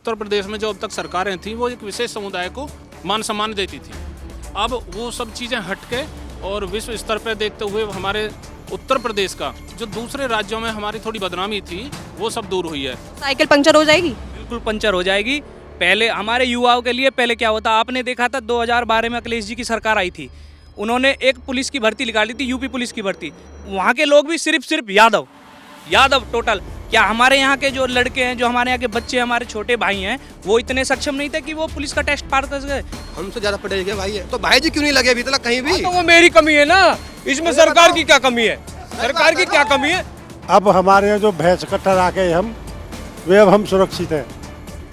उत्तर प्रदेश में जो अब तक सरकारें थी वो एक विशेष समुदाय को मान सम्मान देती थी। अब वो सब चीज़ें हटके और विश्व स्तर पर देखते हुए हमारे उत्तर प्रदेश का जो दूसरे राज्यों में हमारी थोड़ी बदनामी थी वो सब दूर हुई है। साइकिल पंचर हो जाएगी? बिल्कुल पंचर हो जाएगी। पहले हमारे युवाओं के लिए पहले क्या होता, आपने देखा था 2012 में अखिलेश जी की सरकार आई थी, उन्होंने एक पुलिस की भर्ती निकाली थी, यूपी पुलिस की भर्ती। वहाँ के लोग भी सिर्फ यादव टोटल। क्या हमारे यहाँ के जो लड़के हैं, जो हमारे यहाँ के बच्चे, हमारे छोटे भाई हैं, वो इतने सक्षम नहीं थे कि वो पुलिस का टेस्ट पार कर सके? हमसे ज्यादा पढ़े लिखे भाई है, तो भाई जी क्यों नहीं लगे अभी तक कहीं भी? तो वो मेरी कमी है ना, इसमें सरकार की क्या कमी है? सरकार की क्या कमी है? अब हमारे यहाँ जो भैंस कट्टर आ गए अब हम सुरक्षित हैं,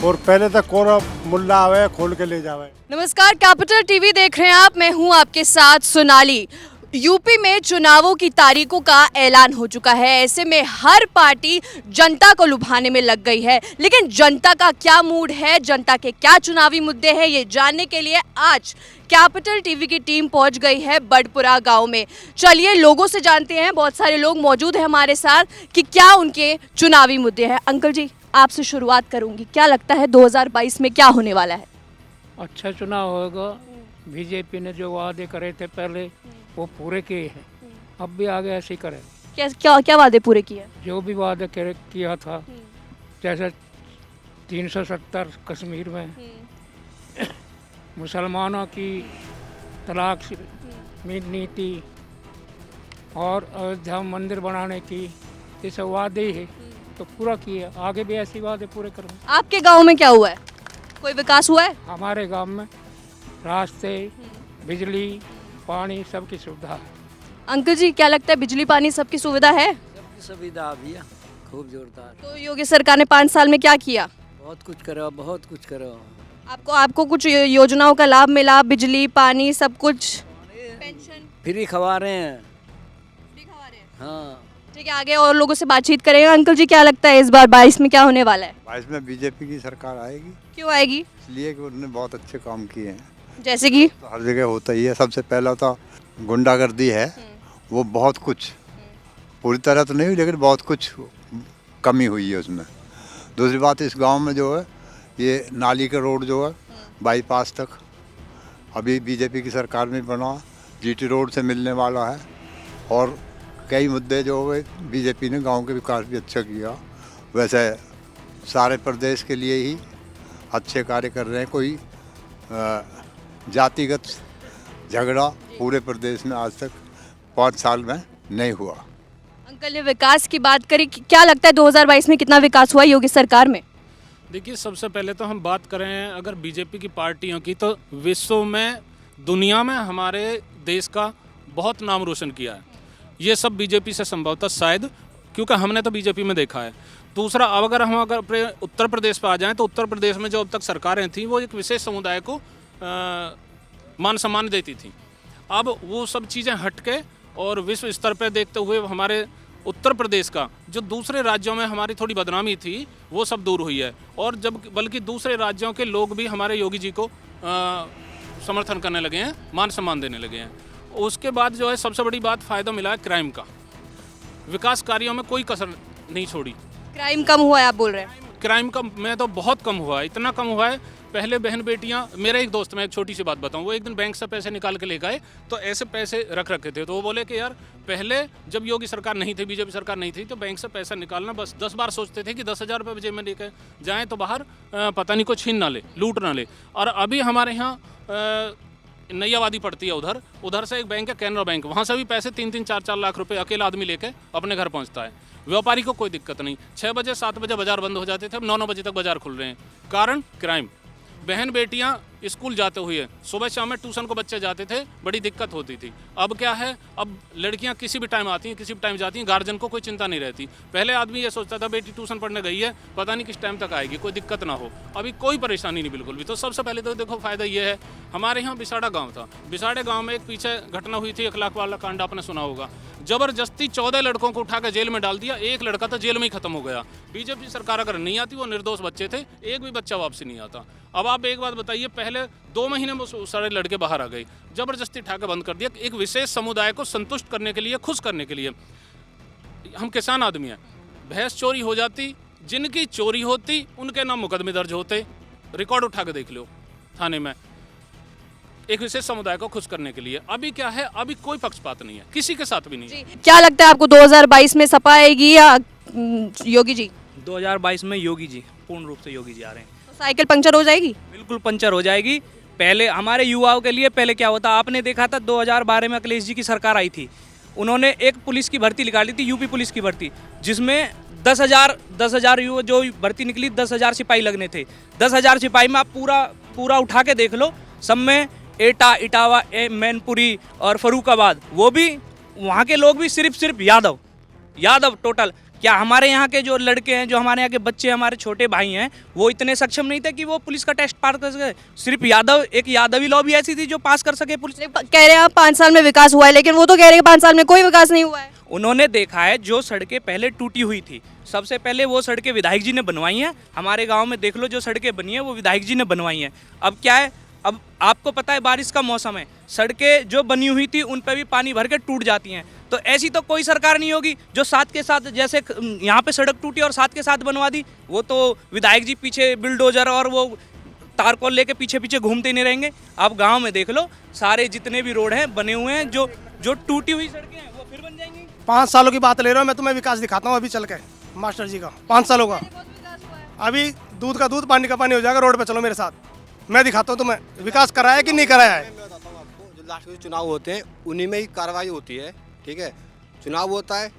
और पहले तक कोरा मुल्ला आवे खोल के ले जावे। नमस्कार, कैपिटल टीवी देख रहे हैं आप, मैं हूं आपके साथ सोनाली। यूपी में चुनावों की तारीखों का ऐलान हो चुका है। ऐसे में हर पार्टी जनता को लुभाने में लग गई है, लेकिन जनता का क्या मूड है, जनता के क्या चुनावी मुद्दे हैं, ये जानने के लिए आज कैपिटल टीवी की टीम पहुंच गई है बड़पुरा गांव में। चलिए लोगों से जानते हैं, बहुत सारे लोग मौजूद हैं हमारे साथ, कि क्या उनके चुनावी मुद्दे हैं। अंकल जी, आपसे शुरुआत करूंगी, क्या लगता है 2022 में क्या होने वाला है? अच्छा चुनाव होगा। बीजेपी ने जो वादे करे थे पहले वो पूरे किए हैं, अब भी आगे ऐसे ही करें। क्या वादे पूरे किए? जो भी वादे किया था, जैसे 370 कश्मीर में, मुसलमानों की तलाक नीति और अयोध्या मंदिर बनाने की, ये सब वादे ही है तो पूरा किए, आगे भी ऐसी वादे पूरे करेंगे। आपके गांव में क्या हुआ है? कोई विकास हुआ है? हमारे गांव में रास्ते, बिजली, पानी सबकी सुविधा है। अंकल जी, क्या लगता है बिजली पानी सबकी सुविधा है? सबकी सुविधा भैया, खूब जोरदार। तो योगी सरकार ने 5 साल में क्या किया? बहुत कुछ करो। आपको कुछ योजनाओं का लाभ मिला? बिजली पानी सब कुछ? पेंशन फ्री खवा रहे हैं। फ्री खवा रहे हैं? हाँ ठीक है, आगे और लोगों से बातचीत करेंगे। अंकल जी, क्या लगता है इस बार 22 में क्या होने वाला है? 22 में बीजेपी की सरकार आएगी। क्यों आएगी? इसलिए कि उन्होंने बहुत अच्छे काम किए हैं। जैसे कि? तो हर जगह होता ही है। सबसे पहला तो गुंडागर्दी है, वो बहुत कुछ, पूरी तरह तो नहीं हुई लेकिन बहुत कुछ कमी हुई है उसमें। दूसरी बात, इस गांव में जो है ये नाली का रोड जो है बाईपास तक अभी बीजेपी की सरकार में बना, जीटी रोड से मिलने वाला है, और कई मुद्दे जो है बीजेपी ने गांव के विकास भी अच्छा किया। वैसे सारे प्रदेश के लिए ही अच्छे कार्य कर रहे हैं। कोई जातिगत झगड़ा पूरे प्रदेश में आज तक 5 साल में नहीं हुआ। अंकल ने विकास की बात करी, क्या लगता है 2022 में कितना विकास हुआ योगी सरकार में? देखिए, सबसे पहले तो हम बात करें अगर बीजेपी की पार्टियों की, तो विश्व में, दुनिया में हमारे देश का बहुत नाम रोशन किया है। ये सब बीजेपी से संभवतः, शायद क्योंकि हमने तो बीजेपी में देखा है। दूसरा, अब अगर हम उत्तर प्रदेश पर आ जाएं तो उत्तर प्रदेश में जो अब तक सरकारें थीं वो एक विशेष समुदाय को मान सम्मान देती थी। अब वो सब चीज़ें हटके और विश्व स्तर पर देखते हुए हमारे उत्तर प्रदेश का जो दूसरे राज्यों में हमारी थोड़ी बदनामी थी वो सब दूर हुई है, और जब बल्कि दूसरे राज्यों के लोग भी हमारे योगी जी को समर्थन करने लगे हैं, मान सम्मान देने लगे हैं। उसके बाद जो है सबसे बड़ी बात, फ़ायदा मिला है क्राइम का। विकास कार्यों में कोई कसर नहीं छोड़ी। क्राइम कम हुआ है आप बोल रहे हैं? क्राइम का में तो बहुत कम हुआ है, इतना कम हुआ है। पहले बहन बेटियां, मेरा एक दोस्त, मैं एक छोटी सी बात बताऊं, वो एक दिन बैंक से पैसे निकाल के ले गए तो ऐसे पैसे रख रखे थे, तो वो बोले कि यार पहले जब योगी सरकार नहीं थी, बीजेपी सरकार नहीं थी, तो बैंक से पैसा निकालना बस 10 बार सोचते थे कि 10,000 रुपये जेब में लेकर जाएँ तो बाहर पता नहीं को छीन ना ले, लूट ना ले। और अभी हमारे यहाँ नैयावादी पड़ती है, उधर से एक बैंक है कैनरा बैंक, वहाँ से भी पैसे 3-3, 4-4 लाख रुपए अकेला आदमी लेके अपने घर पहुँचता है। व्यापारी को कोई दिक्कत नहीं। 6 बजे 7 बजे बाजार बंद हो जाते थे, अब 9-9 बजे तक बाजार खुल रहे हैं। कारण क्राइम। बहन बेटियां स्कूल जाते हुए, सुबह शाम में ट्यूशन को बच्चे जाते थे, बड़ी दिक्कत होती थी। अब क्या है, अब लड़कियां किसी भी टाइम आती हैं, किसी भी टाइम जाती हैं, गार्जियन को कोई चिंता नहीं रहती। पहले आदमी ये सोचता था बेटी ट्यूशन पढ़ने गई है, पता नहीं किस टाइम तक आएगी, कोई दिक्कत ना हो। अभी कोई परेशानी नहीं बिल्कुल भी। तो सबसे पहले तो देखो फ़ायदा ये है, हमारे यहाँ बिसाड़ा गाँव था, बिसाड़े गाँव में एक पीछे घटना हुई थी, 1 लाख वाला कांड आपने सुना होगा। जबरदस्ती 14 लड़कों को उठा कर जेल में डाल दिया, एक लड़का तो जेल में ही खत्म हो गया। बीजेपी सरकार अगर नहीं आती, वो निर्दोष बच्चे थे, एक भी बच्चा वापसी नहीं आता। अब आप एक बात बताइए, पहले 2 महीने में सारे लड़के बाहर आ गए, जबरदस्ती उठा के बंद कर दिया। एक विशेष समुदाय को संतुष्ट करने के लिए, खुश करने के लिए। हम किसान आदमी हैं, भैंस चोरी हो जाती जिनकी चोरी होती उनके नाम मुकदमे दर्ज होते, रिकॉर्ड उठा के देख लो थाने में, एक विशेष समुदाय को खुश करने के लिए। अभी क्या है, अभी कोई पक्षपात नहीं है, किसी के साथ भी नहीं है। क्या लगता है आपको 2022 में सपा आएगी या योगी जी? 2022 में योगी जी, पूर्ण रूप से योगी जी आ रहे हैं। तो साइकिल पंचर हो जाएगी? बिल्कुल पंचर हो जाएगी। पहले हमारे युवाओं के लिए पहले क्या होता, आपने देखा था 2012 में अखिलेश जी की सरकार आई थी, उन्होंने एक पुलिस की भर्ती निकाली थी, यूपी पुलिस की भर्ती, जिसमें 10,000 युवा जो भर्ती निकली, 10,000 सिपाही लगने थे। 10,000 सिपाही में आप पूरा उठा के देख लो, सब में एटा, इटावा, मैनपुरी और फरुखाबाद, वो भी वहाँ के लोग भी सिर्फ यादव टोटल। क्या हमारे यहाँ के जो लड़के हैं, जो हमारे यहाँ के बच्चे, हमारे छोटे भाई हैं, वो इतने सक्षम नहीं थे कि वो पुलिस का टेस्ट पास कर सके? सिर्फ यादव, एक यादवी लॉबी ऐसी थी जो पास कर सके पुलिस। कह रहे हैं आप 5 साल में विकास हुआ है, लेकिन वो तो कह रहे हैं 5 साल में कोई विकास नहीं हुआ है। उन्होंने देखा है जो सड़कें पहले टूटी हुई थी, सबसे पहले वो सड़कें विधायक जी ने बनवाई हैं। हमारे गांव में देख लो, जो सड़कें बनी हैं वो विधायक जी ने बनवाई हैं। अब क्या है, अब आपको पता है बारिश का मौसम है, सड़कें जो बनी हुई थी उन पर भी पानी भर के टूट जाती हैं। तो ऐसी तो कोई सरकार नहीं होगी जो साथ के साथ, जैसे यहाँ पे सड़क टूटी और साथ के साथ बनवा दी, वो तो विधायक जी पीछे बिल्डोजर और वो तारकोल लेके पीछे घूमते ही नहीं रहेंगे। आप गाँव में देख लो, सारे जितने भी रोड हैं बने हुए हैं, जो टूटी हुई सड़कें हैं वो फिर बन जाएंगी। 5 सालों की बात ले रहा हूँ मैं, तुम्हें विकास दिखाता हूँ अभी चल के मास्टर जी का 5 सालों का। अभी दूध का दूध पानी का पानी हो जाएगा, रोड पे चलो मेरे साथ, मैं दिखाता हूँ तुम्हें विकास कराया है कि नहीं कराया है। मैं बताता हूँ आपको, जो लास्ट में चुनाव होते हैं उन्हीं में ही कार्रवाई होती है, ठीक है। चुनाव होता है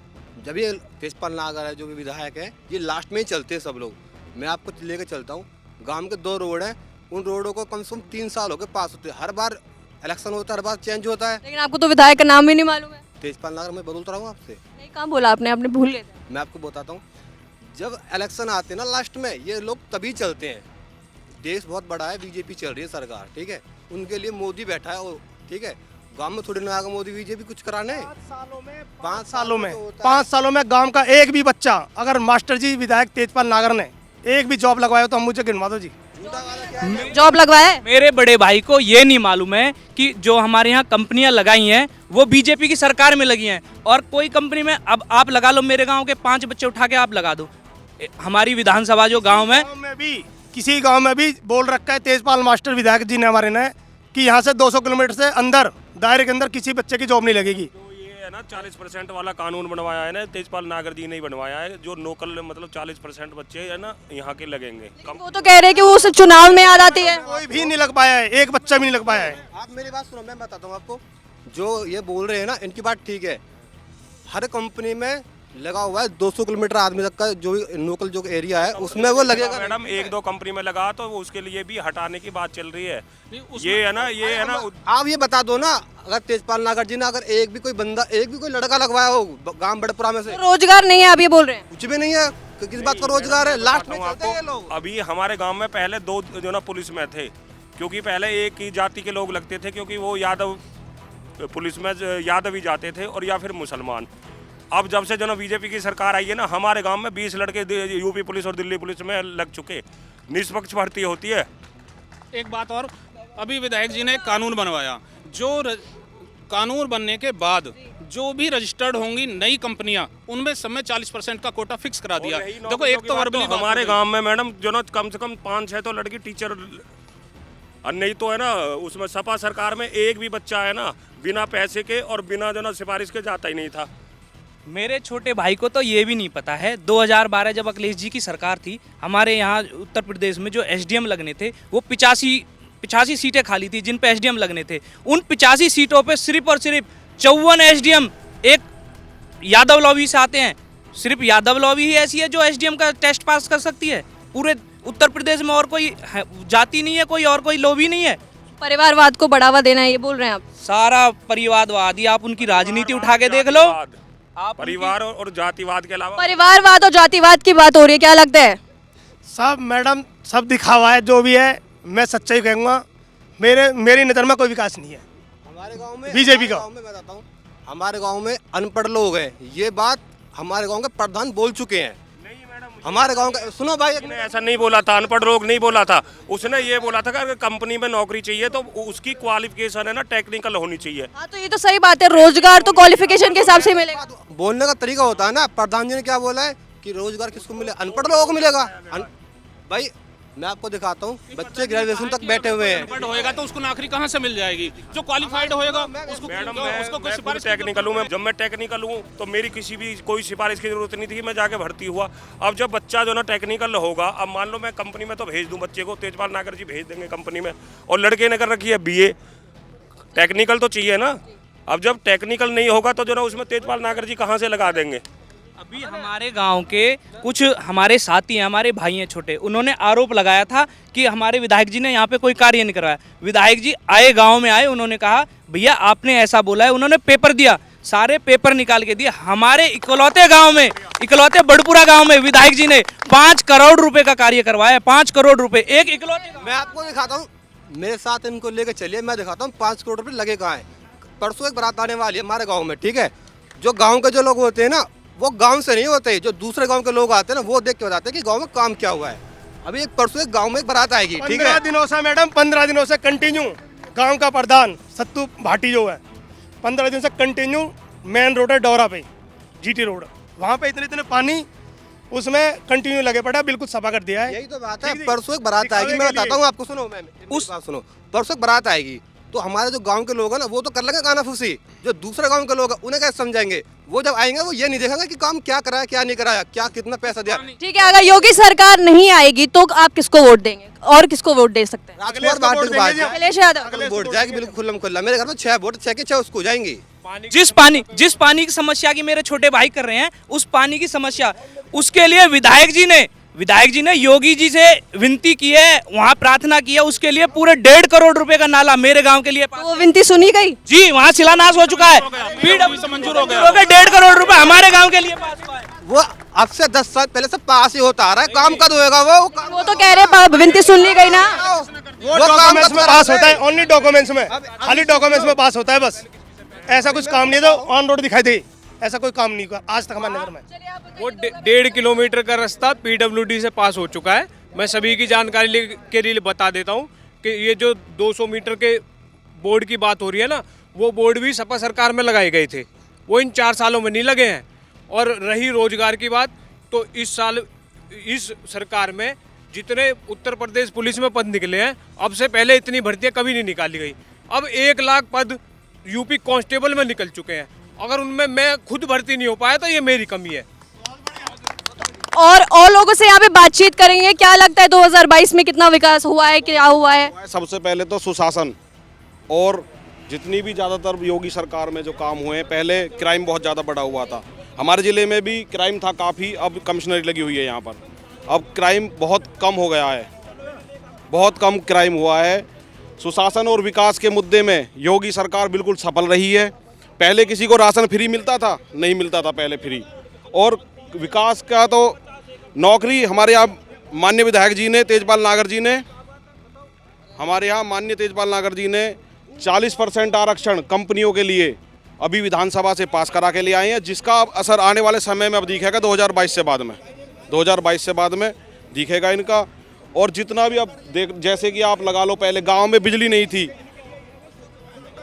जब ये तेजपाल नागर है जो भी विधायक है, ये लास्ट में ही चलते हैं सब लोग। मैं आपको लेकर चलता हूँ, गांव के 2 रोड हैं, उन रोडों को कम से कम 3 साल हो गए पास होते, हर बार इलेक्शन होता है, हर बार चेंज होता है। लेकिन आपको तो विधायक का नाम भी नहीं मालूम है। तेजपाल नागर मैं बोलता रहा हूँ आपसे। नहीं, कहाँ बोला आपने भूल गए थे। मैं आपको बताता हूँ, जब इलेक्शन आते हैं ना लास्ट में, ये लोग तभी चलते हैं। देश बहुत बड़ा है, बीजेपी चल रही है सरकार, ठीक है, उनके लिए मोदी बैठा है, और ठीक है, गांव में थोड़ी ना आएगा मोदी बीजेपी कुछ कराने। 5 सालों में गांव का एक भी बच्चा, अगर मास्टर जी विधायक तेजपाल नागर ने एक भी जॉब लगवाया तो हम मुझे गिनवा दो जी। जॉब लगवाया है? मेरे बड़े भाई को ये नहीं मालूम है कि जो हमारे यहाँ कंपनियां लगाई हैं वो बीजेपी की सरकार में लगी हैं, और कोई कंपनी में अब आप लगा लो, मेरे गांव के 5 बच्चे उठा के आप लगा दो। हमारी विधानसभा जो गांव है, किसी गांव में भी बोल रखा है तेजपाल मास्टर विधायक जी ने हमारे ने कि यहाँ से 200 किलोमीटर से अंदर दायरे के अंदर किसी बच्चे की जॉब नहीं लगेगी। तो ये है ना 40% वाला कानून बनवाया है ना, तेजपाल नागर जी ने ही बनवाया है, जो लोकल मतलब 40% बच्चे है ना यहाँ के लगेंगे। वो तो कह रहे हैं कि वो सिर्फ चुनाव में याद आती है। कोई भी नहीं लग पाया है, एक बच्चा भी नहीं लग पाया है। आप मेरी बात सुनो, मैं बताता हूँ आपको, जो ये बोल रहे हैं ना इनकी बात ठीक है, हर कंपनी में लगा हुआ है 200 किलोमीटर आदमी तक का जो लोकल जो एरिया है उसमें वो लगेगा। मैडम 1-2 कंपनी में लगा तो उसके लिए भी हटाने की बात चल रही है। ये है ना आप ये बता दो ना, अगर तेजपाल नागर जी ने अगर एक भी कोई बंदा, एक भी कोई लड़का लगवाया हो गांव बड़पुरा में से, रोजगार नहीं है, आप ये बोल रहे हैं? कुछ भी नहीं है, किस बात का रोजगार है? लास्ट में चलते हैं ये लोग। अभी हमारे गांव में पहले 2 जो ना पुलिस में थे, क्योंकि पहले एक ही जाति के लोग लगते थे, क्योंकि वो यादव पुलिस में यादव ही जाते थे और या फिर मुसलमान। अब जब से जो ना बीजेपी की सरकार आई है ना, हमारे गांव में 20 लड़के यूपी पुलिस और दिल्ली पुलिस में लग चुके, निष्पक्ष भर्ती होती है। एक बात और, अभी विधायक जी ने एक कानून बनवाया, कानून बनने के बाद जो भी रजिस्टर्ड होंगी नई कंपनियां, उनमें सब में 40% का कोटा फिक्स करा दिया। देखो एक तो वर्बली हमारे गांव में मैडम जो ना कम से कम 5-6 तो लड़की टीचर, और नहीं तो है ना उसमें सपा सरकार में एक भी बच्चा है ना बिना पैसे के और बिना जो ना सिफारिश के जाता ही नहीं था। मेरे छोटे भाई को तो ये भी नहीं पता है, 2012 जब अखिलेश जी की सरकार थी, हमारे यहाँ उत्तर प्रदेश में जो एसडीएम लगने थे वो 85 सीटें खाली थी जिन पे एसडीएम लगने थे। उन 85 सीटों पे सिर्फ और सिर्फ 54 एसडीएम एक यादव लॉबी से आते हैं। सिर्फ यादव लॉबी ही ऐसी है जो एसडीएम का टेस्ट पास कर सकती है। पूरे उत्तर प्रदेश में और कोई जाति नहीं है, कोई और कोई लॉबी नहीं है। परिवारवाद को बढ़ावा देना है, ये बोल रहे हैं आप? सारा परिवारवाद ही, आप उनकी राजनीति उठा के देख लो। आप परिवार और जातिवाद के अलावा परिवारवाद और जातिवाद की बात हो रही है, क्या लगता है? सब मैडम सब दिखावा है, जो भी है मैं सच्चाई कहूँगा, मेरी नज़र में कोई विकास नहीं है हमारे गांव में। बीजेपी का मैं बताता हूँ, हमारे गांव में अनपढ़ लोग हैं, ये बात हमारे गांव के प्रधान बोल चुके हैं। हमारे गांव का सुनो भाई, उसने ऐसा नहीं बोला था, अनपढ़ लोग नहीं बोला था, उसने ये बोला था कि अगर कंपनी में नौकरी चाहिए तो उसकी क्वालिफिकेशन है ना टेक्निकल होनी चाहिए। हाँ, तो ये तो सही बात है, रोजगार तो क्वालिफिकेशन के हिसाब से मिलेगा। बोलने का तरीका होता है ना। प्रधान जी ने क्या बोला है, कि रोजगार किसको मिले? अनपढ़ लोगों को मिलेगा। भाई मैं आपको दिखाता हूँ, बच्चे ग्रेजुएशन तक बैठे हुए हैं। अनपढ़ होएगा तो उसको नौकरी कहाँ से मिल जाएगी? जो क्वालिफाइड होएगा उसको मैडम उसको कोई मैं सिफारिश टेक्निकल हूँ। जब मैं टेक्निकल हूँ तो मेरी किसी भी कोई सिफारिश की जरूरत नहीं थी, मैं जाके भर्ती हुआ। अब जब बच्चा जो ना टेक्निकल होगा, अब मान लो मैं कंपनी में तो भेज दूँ बच्चे को, तेजपाल नागर जी भेज देंगे कंपनी में, और लड़के ने कर रखी है BA, टेक्निकल तो चाहिए ना। अब जब टेक्निकल नहीं होगा तो जो ना उसमें तेजपाल नागर जी कहाँ से लगा देंगे? अभी हमारे गांव के कुछ हमारे साथी हैं, हमारे भाई हैं छोटे, उन्होंने आरोप लगाया था कि हमारे विधायक जी ने यहाँ पे कोई कार्य नहीं करवाया। विधायक जी आए, गांव में आए, उन्होंने कहा भैया आपने ऐसा बोला है, उन्होंने पेपर दिया, सारे पेपर निकाल के दिए। हमारे इकलौते गांव में, इकलौते बड़पुरा गांव में विधायक जी ने 5 करोड़ रुपए का कार्य करवाया। 5 करोड़ रुपए एक इकलौते। मैं आपको दिखाता हूँ, मेरे साथ इनको लेके चलिए, मैं दिखाता हूँ 5 करोड़ रुपए लगे कहाँ हैं। परसों एक बारात आने वाली है हमारे गाँव में, ठीक है। जो गाँव के जो लोग होते हैं ना, वो गांव से नहीं होते, जो दूसरे गांव के लोग आते हैं ना, वो देख के बताते हैं कि गांव में काम क्या हुआ है। अभी एक परसों एक गांव में एक बारात आएगी, ठीक है। 15 दिनों से मैडम, 15 दिनों से कंटिन्यू गांव का प्रधान सत्तू भाटी जो है, 15 दिन से कंटिन्यू मेन रोड है डोरा पे, GT रोड, वहाँ पे इतने पानी उसमें कंटिन्यू लगे पड़ा, बिल्कुल सफा कर दिया है। यही तो बात है। परसों एक बारात आएगी, मैं बताता हूँ आपको, सुनो मैम, उस बात सुनो। परसों एक बारात आएगी तो हमारे जो गांव के लोग हैं ना, वो तो कर लेंगे गाना फूसी। जो दूसरे गांव के लोग हैं उन्हें कैसे समझाएंगे? वो जब आएंगे वो ये नहीं देखेंगे कि काम क्या कराया, क्या नहीं कराया, क्या कितना पैसा दिया। ठीक है, अगर योगी सरकार नहीं आएगी तो आप किसको वोट देंगे और किसको वोट दे सकते हैं? राजकुमार बाटी की बात है। अखिलेश यादव वोट जाएगी बिल्कुल खुल्लम खुल्ला। मेरे घर में 6 वोट, 6 के 6 उसको जाएंगी। जिस पानी की समस्या की मेरे छोटे भाई कर रहे हैं, उस पानी की समस्या, उसके लिए विधायक जी ने योगी जी से विनती की है, वहाँ प्रार्थना की है, उसके लिए पूरे 1.5 करोड़ रुपए का नाला मेरे गांव के लिए तो वो विनती सुनी गई जी, वहाँ शिलान्यास हो चुका है। से मंजूर हो गया। 1.5 करोड़ रुपए हमारे गांव के लिए पास हुआ है। वो अब से 10 साल पहले से पास ही होता आ रहा है। काम कब होएगा? वो तो कह रहे विनती सुन ली गई ना। वो डॉक्यूमेंट्स में पास होता है, ओनली डॉक्यूमेंट्स में, खाली डॉक्यूमेंट्स में पास होता है बस। ऐसा कुछ काम नहीं है तो ऑन रोड दिखाई दे, ऐसा कोई काम नहीं हुआ आज तक हमारे नगर में। वो 1.5 किलोमीटर का रास्ता PWD से पास हो चुका है। मैं सभी की जानकारी के लिए बता देता हूँ कि ये जो 200 मीटर के बोर्ड की बात हो रही है ना, वो बोर्ड भी सपा सरकार में लगाए गए थे, वो इन 4 सालों में नहीं लगे हैं। और रही रोजगार की बात, तो इस साल इस सरकार में जितने उत्तर प्रदेश पुलिस में पद निकले हैं, अब से पहले इतनी भर्तियाँ कभी नहीं निकाली गई। अब 1 लाख पद यूपी कांस्टेबल में निकल चुके हैं। अगर उनमें मैं खुद भर्ती नहीं हो पाया तो ये मेरी कमी है। और लोगों से यहाँ पे बातचीत करेंगे। क्या लगता है 2022 में कितना विकास हुआ है, क्या हुआ है? सबसे पहले तो सुशासन, और जितनी भी ज़्यादातर योगी सरकार में जो काम हुए हैं, पहले क्राइम बहुत ज़्यादा बढ़ा हुआ था। हमारे ज़िले में भी क्राइम था काफ़ी, अब कमिश्नरी लगी हुई है यहाँ पर, अब क्राइम बहुत कम हो गया है, बहुत कम क्राइम हुआ है। सुशासन और विकास के मुद्दे में योगी सरकार बिल्कुल सफल रही है। पहले किसी को राशन फ्री मिलता था? नहीं मिलता था पहले फ्री। और विकास का तो नौकरी हमारे यहाँ माननीय विधायक जी ने, तेजपाल नागर जी ने, हमारे यहाँ माननीय तेजपाल नागर जी ने 40% आरक्षण कंपनियों के लिए अभी विधानसभा से पास करा के ले आए हैं, जिसका अब असर आने वाले समय में अब दिखेगा 2022 से बाद में, 2022 से बाद में दिखेगा इनका। और जितना भी अब जैसे कि आप लगा लो, पहले गांव में बिजली नहीं थी,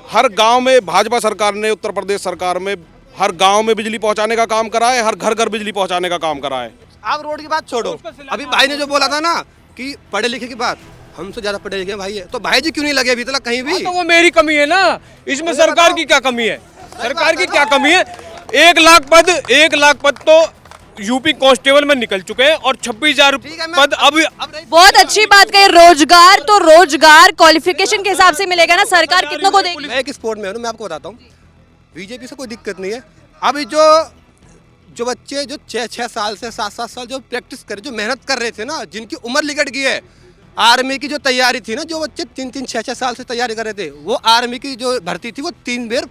हर गांव में भाजपा सरकार ने, उत्तर प्रदेश सरकार में हर गांव में बिजली पहुंचाने का काम करा है, हर घर घर बिजली पहुंचाने का काम करा है। आप रोड की बात छोड़ो, अभी भाई ने जो बोला था ना कि पढ़े लिखे की बात, हमसे ज्यादा पढ़े लिखे भाई है, तो भाई जी क्यों नहीं लगे अभी तक कहीं भी? तो वो मेरी कमी है ना, इसमें सरकार की क्या कमी है? सरकार की क्या कमी है? 1 लाख पद तो यूपी कांस्टेबल में निकल चुके हैं और 26,000 पद अब बहुत अच्छी बात कही। रोजगार तो रोजगार क्वालिफिकेशन के हिसाब से मिलेगा ना, सरकार कितनों को देगी? मैं एक स्पोर्ट में हूँ, मैं आपको बताता हूँ, बीजेपी से कोई दिक्कत नहीं है। अभी जो बच्चे जो 6 साल से 7 साल जो प्रैक्टिस करे, जो मेहनत कर रहे थे ना, जिनकी उम्र लिकट गई है, आर्मी की जो तैयारी थी ना, जो बच्चे 3-3, 6-6 साल से तैयारी कर रहे थे, वो आर्मी की जो भर्ती थी वो 3 बार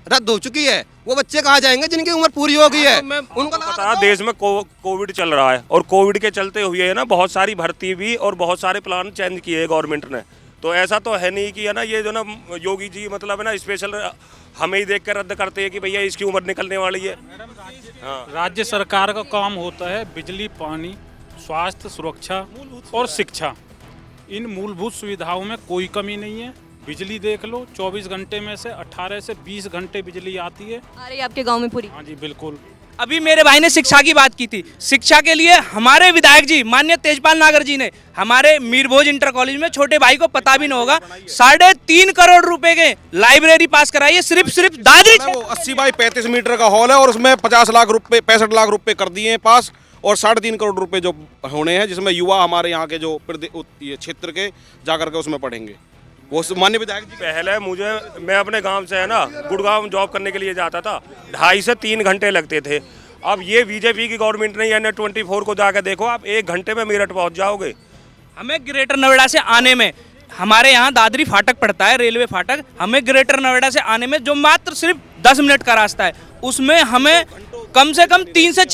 रद्द हो चुकी है। वो बच्चे कहाँ जाएंगे जिनकी उम्र पूरी हो गई है? उनको पता है देश में कोविड चल रहा है, और कोविड के चलते हुए है ना बहुत सारी भर्ती भी और बहुत सारे प्लान चेंज किए गवर्नमेंट ने। तो ऐसा तो है नहीं कि है ना, ये जो ना योगी जी मतलब है ना स्पेशल हमें ही देख कर रद्द करते हैं कि भैया इसकी उम्र निकलने वाली है। हाँ, राज्य सरकार का काम होता है बिजली, पानी, स्वास्थ्य, सुरक्षा और शिक्षा। इन मूलभूत सुविधाओं में कोई कमी नहीं है। बिजली देख लो, 24 घंटे में से 18 से 20 घंटे बिजली आती है। आ रही है आपके गांव में पूरी? हाँ जी बिल्कुल। अभी मेरे भाई ने शिक्षा की बात की थी। शिक्षा के लिए हमारे विधायक जी माननीय तेजपाल नागर जी ने हमारे मीरभोज इंटर कॉलेज में, छोटे भाई को पता भी न होगा, 3.5 करोड़ रुपए के लाइब्रेरी पास कराई है सिर्फ दादरी। वो 80 बाई 35 मीटर का हॉल है और उसमें 50 लाख रुपए 65 लाख रुपए कर दिए हैं पास, और 3.5 करोड़ रुपए जो होने हैं, जिसमें युवा हमारे यहाँ के जो ये क्षेत्र के जाकर के उसमें पढ़ेंगे। वो माननीय विधायक जी पहले मैं अपने गांव से है ना गुड़गांव जॉब करने के लिए जाता था, 2.5 से 3 घंटे लगते थे। अब ये बीजेपी की गवर्नमेंट ने N24 को जाकर देखो, आप 1 घंटे में मेरठ पहुंच जाओगे। हमें ग्रेटर नोएडा से आने में, हमारे यहाँ दादरी फाटक पड़ता है, रेलवे फाटक, हमें ग्रेटर नोएडा से आने में जो मात्र सिर्फ 10 मिनट का रास्ता है, उसमें हमें कम से कम 3 से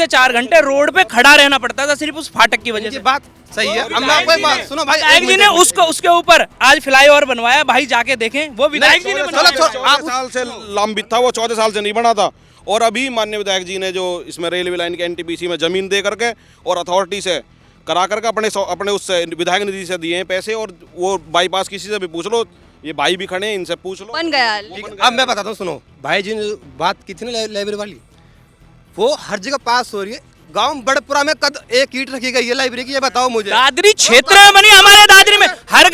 4 घंटे रोड पे खड़ा रहना पड़ता था सिर्फ उस फाटक की वजह से। बात सही है। अब मैं आपको एक बात सुनो भाई, विधायक जी ने उसके ऊपर आज फ्लाईओवर बनवाया, भाई जाके देखें, वो विधायक जी ने बनवाया। 14 साल से लंबित था वो, 14 साल से नहीं बना था। और अभी माननीय विधायक जी ने जो इसमें रेलवे लाइन के NTPC में जमीन दे करके और अथॉरिटी से करा करके अपने उससे विधायक निधि से दिए हैं पैसे, और वो बाईपास किसी से भी पूछ लो, ये भाई भी खड़े हैं, इनसे पूछ लो, बन गया। अब मैं बताता हूँ, सुनो भाई जी ने बात की थी ना लाइब्रेरी वाली, वो हर जगह पास हो रही है। गांव बड़पुरा में कद 1 ईंट रखी गई है लाइब्रेरी की, ये बताओ मुझे। दादरी क्षेत्र में बनी, हमारे दादरी में हर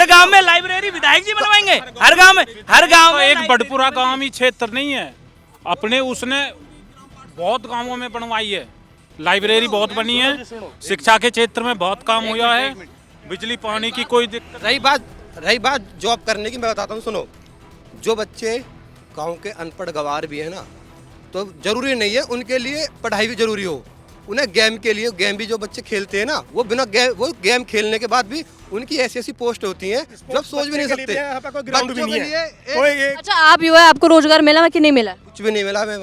गांव में लाइब्रेरी विधायक जी बनवाएंगे। हर गांव में एक बड़पुरा गांव ही क्षेत्र नहीं है, अपने उसने बहुत गांवों में बनवाई है लाइब्रेरी, बहुत बनी है। शिक्षा के क्षेत्र में बहुत काम हुआ है, बिजली पानी की कोई दिक्कत। रही बात जॉब करने की, मैं बताता हूँ, सुनो। जो बच्चे गांव के अनपढ़ गवार भी है ना, तो जरूरी नहीं है उनके लिए पढ़ाई भी जरूरी हो। उन्हें गेम के लिए, गेम भी जो बच्चे खेलते हैं ना, वो बिना गेम खेलने के बाद भी उनकी ऐसी पोस्ट होती हैं जो सोच भी नहीं सकते। अच्छा, आप युवा, आपको रोजगार मिला कि नहीं मिला? कुछ भी नहीं मिला। मैं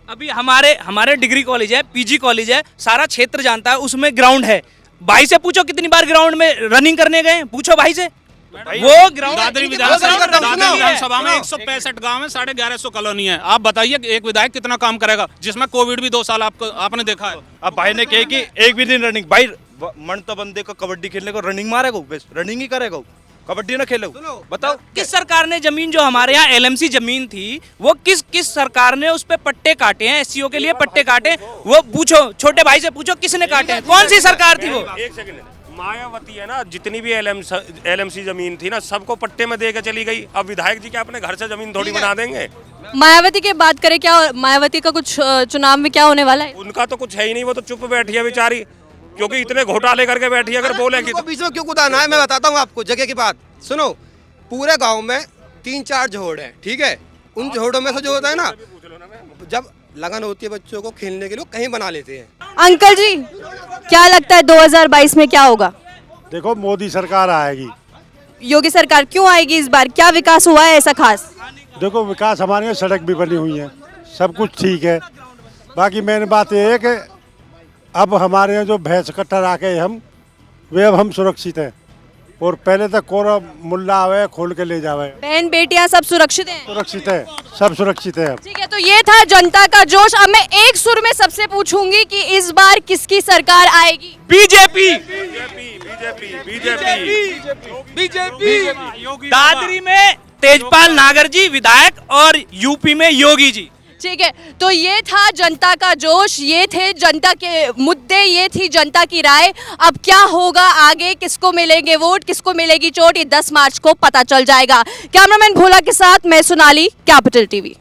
अभी हमारे डिग्री कॉलेज है, PG कॉलेज है, सारा क्षेत्र जानता है, उसमें ग्राउंड है। भाई से पूछो कितनी बार ग्राउंड में रनिंग करने गए, पूछो भाई से। वो ग्राउंड दादरी विधानसभा में 165 गांव है, 1150 कॉलोनी है। आप बताइए एक विधायक कितना काम करेगा, जिसमें कोविड भी 2 साल आपने देखा है। अब भाई ने कहे कि एक भी दिन रनिंग, भाई मन तो बंदे को कबड्डी खेलने को रनिंग मारेगा, बस रनिंग ही करेगा, कबड्डी ना खेलेगा। बताओ किस सरकार ने जमीन, जो हमारे यहाँ LMC जमीन थी, वो किस सरकार ने उस पे पट्टे काटे हैं, SCO के लिए पट्टे काटे? वो पूछो, छोटे भाई से पूछो किसने काटे हैं, कौन सी सरकार थी वो? एक सेकंड, मायावती है ना, जितनी भी LMC जमीन थी ना, सबको पट्टे में देकर चली गई। अब विधायक जी क्या अपने घर से जमीन थोड़ी बना देंगे? मायावती की बात करें, क्या मायावती का कुछ चुनाव में क्या होने वाला है? उनका तो कुछ है ही नहीं, वो तो चुप बैठी है बेचारी, क्योंकि इतने घोटाले करके बैठी है। अगर बोलेगी तो बीच में क्यों कुदाना है? मैं बताता हूँ आपको जगह की बात। सुनो, पूरे गाँव में 3-4 झोड़ है, ठीक है? उन झोड़ों में से जो होता है ना, जब लगन होती है बच्चों को खेलने के लिए, कहीं बना लेते हैं। अंकल जी, क्या लगता है 2022 में क्या होगा? देखो, मोदी सरकार आएगी। योगी सरकार क्यों आएगी इस बार? क्या विकास हुआ है ऐसा खास? देखो, विकास हमारे यहाँ सड़क भी बनी हुई है, सब कुछ ठीक है। बाकी मेन बात ये है कि अब हमारे यहाँ जो भैंस कट्टर आके अब हम सुरक्षित हैं, और पहले तक कोरा मुल्ला आवे खोल के ले जावे। बहन बेटियां सब सुरक्षित हैं? सुरक्षित है, सब सुरक्षित है। ठीक है, तो ये था जनता का जोश। अब मैं एक सुर में सबसे पूछूंगी कि इस बार किसकी सरकार आएगी? बीजेपी। दादरी में तेजपाल नागर जी विधायक और यूपी में योगी जी। ठीक है, तो ये था जनता का जोश, ये थे जनता के मुद्दे, ये थी जनता की राय। अब क्या होगा आगे, किसको मिलेंगे वोट, किसको मिलेगी चोट, ये 10 मार्च को पता चल जाएगा। कैमरामैन भोला के साथ मैं सोनाली, कैपिटल TV।